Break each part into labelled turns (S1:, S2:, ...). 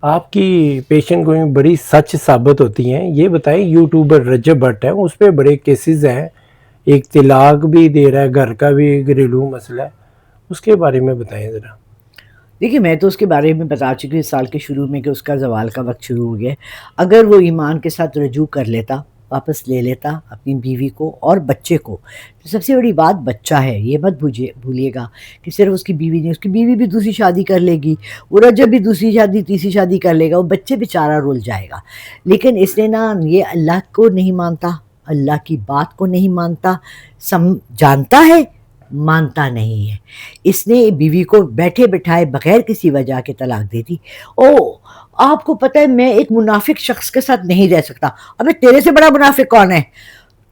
S1: آپ کی پیشن گوئیں بڑی سچ ثابت ہوتی ہیں. یہ بتائیں یوٹیوبر رجب بٹ ہے، اس پہ بڑے کیسز ہیں، ایک طلاق بھی دے رہا ہے، گھر کا بھی گھریلو مسئلہ ہے، اس کے بارے میں بتائیں ذرا.
S2: دیکھیے میں تو اس کے بارے میں بتا چکی ہوں اس سال کے شروع میں کہ اس کا زوال کا وقت شروع ہو گیا ہے. اگر وہ ایمان کے ساتھ رجوع کر لیتا، واپس لے لیتا اپنی بیوی کو اور بچے کو. سب سے بڑی بات بچہ ہے، یہ مت بھولیے گا کہ صرف اس کی بیوی نہیں، اس کی بیوی بھی دوسری شادی کر لے گی، وہ رجب بھی دوسری شادی تیسری شادی کر لے گا، وہ بچے بیچارہ رول جائے گا. لیکن اس نے نا یہ اللہ کو نہیں مانتا، اللہ کی بات کو نہیں مانتا، جانتا ہے مانتا نہیں ہے. اس نے بیوی کو بیٹھے بٹھائے بغیر کسی وجہ کے طلاق دے دی. او آپ کو پتہ ہے میں ایک منافق شخص کے ساتھ نہیں رہ سکتا. ابے تیرے سے بڑا منافق کون ہے؟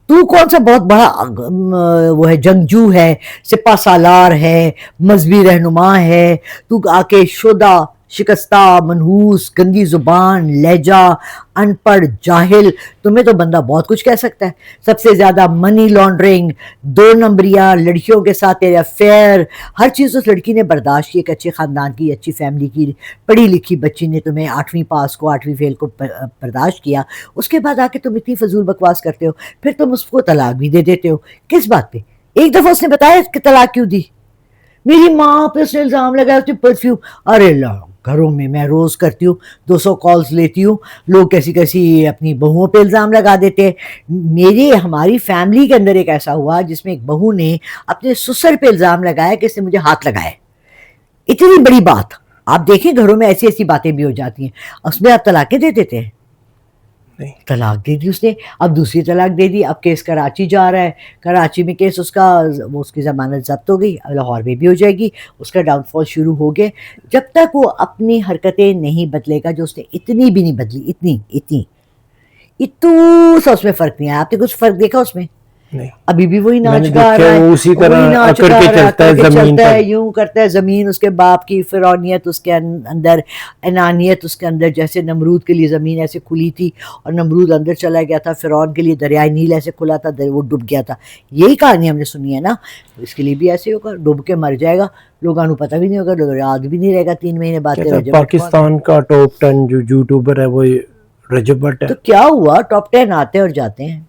S2: تو کون سا بہت بڑا وہ ہے، جنگجو ہے، سپہ سالار ہے، مذہبی رہنما ہے. تو آ کے شدہ، شکستہ، منحوس، گندی زبان، لہجہ، ان پڑھ، جاہل. تمہیں تو بندہ بہت کچھ کہہ سکتا ہے. سب سے زیادہ منی لانڈرنگ، 2 نمبریاں، لڑکیوں کے ساتھ تیرے افیئر، ہر چیز اس لڑکی نے برداشت کی. ایک اچھے خاندان کی، اچھی فیملی کی پڑھی لکھی بچی نے تمہیں 8ویں پاس کو 8ویں فیل کو برداشت کیا. اس کے بعد آ کے تم اتنی فضول بکواس کرتے ہو، پھر تم اس کو طلاق بھی دے دیتے ہو. کس بات پہ؟ ایک دفعہ اس نے بتایا کہ طلاق کیوں دی؟ میری ماں پہ اس نے الزام لگایا اس نے پرفیوم. ارے اللہ، گھروں میں روز کرتی ہوں 200 کالز لیتی ہوں، لوگ کیسی کیسی اپنی بہوؤں پہ الزام لگا دیتے ہیں. ہماری فیملی کے اندر ایک ایسا ہوا جس میں ایک بہو نے اپنے سسر پہ الزام لگایا کہ اس نے مجھے ہاتھ لگایا. اتنی بڑی بات. آپ دیکھیں گھروں میں ایسی ایسی باتیں بھی ہو جاتی ہیں. اس میں آپ طلاقیں دے دیتے ہیں.
S1: نہیں.
S2: طلاق دے دی اس نے، اب دوسری طلاق دے دی. اب کیس کراچی جا رہا ہے، کراچی میں کیس اس کا، وہ اس کی ضمانت ضبط ہو گئی، لاہور میں بھی ہو جائے گی. اس کا ڈاؤن فال شروع ہو گئے. جب تک وہ اپنی حرکتیں نہیں بدلے گا، جو اس نے اتنی بھی نہیں بدلی، اتنی سا اس میں فرق نہیں آیا. آپ نے کچھ فرق دیکھا اس میں؟
S1: نہیں،
S2: ابھی بھی وہی
S1: میں نے
S2: ناچ گا
S1: دیکھا
S2: رہا ہے،
S1: وہ اسی
S2: وہی
S1: طرح
S2: ناچ
S1: اکڑ
S2: گا
S1: کے
S2: رہا ہے،
S1: چلتا
S2: کر
S1: ہے
S2: کے
S1: زمین
S2: چلتا
S1: پر.
S2: ہے، یوں کرتا ہے. زمین اس کے باپ کی، فرعونیت اس کے اندر، انانیت اس کے اندر. جیسے نمرود کے لیے زمین ایسے کھلی تھی اور نمرود اندر چلا گیا تھا، فرعون کے لیے دریائے نیل ایسے کھلا تھا، وہ ڈوب گیا تھا. یہی کہانی ہم نے سنی ہے نا. اس کے لیے بھی ایسے ہوگا، ڈوب کے مر جائے گا، لوگوں کو پتہ بھی نہیں ہوگا، لوگ یاد بھی نہیں رہے گا 3 مہینے بعد کہ
S1: کہتا ہے
S2: رجب بٹ کون ہے.
S1: پاکستان کا ٹاپ 10 جو یوٹیوبر ہے وہ رجب بٹ ہے.
S2: تو کیا ہوا؟ ٹاپ 10 آتے اور جاتے ہیں.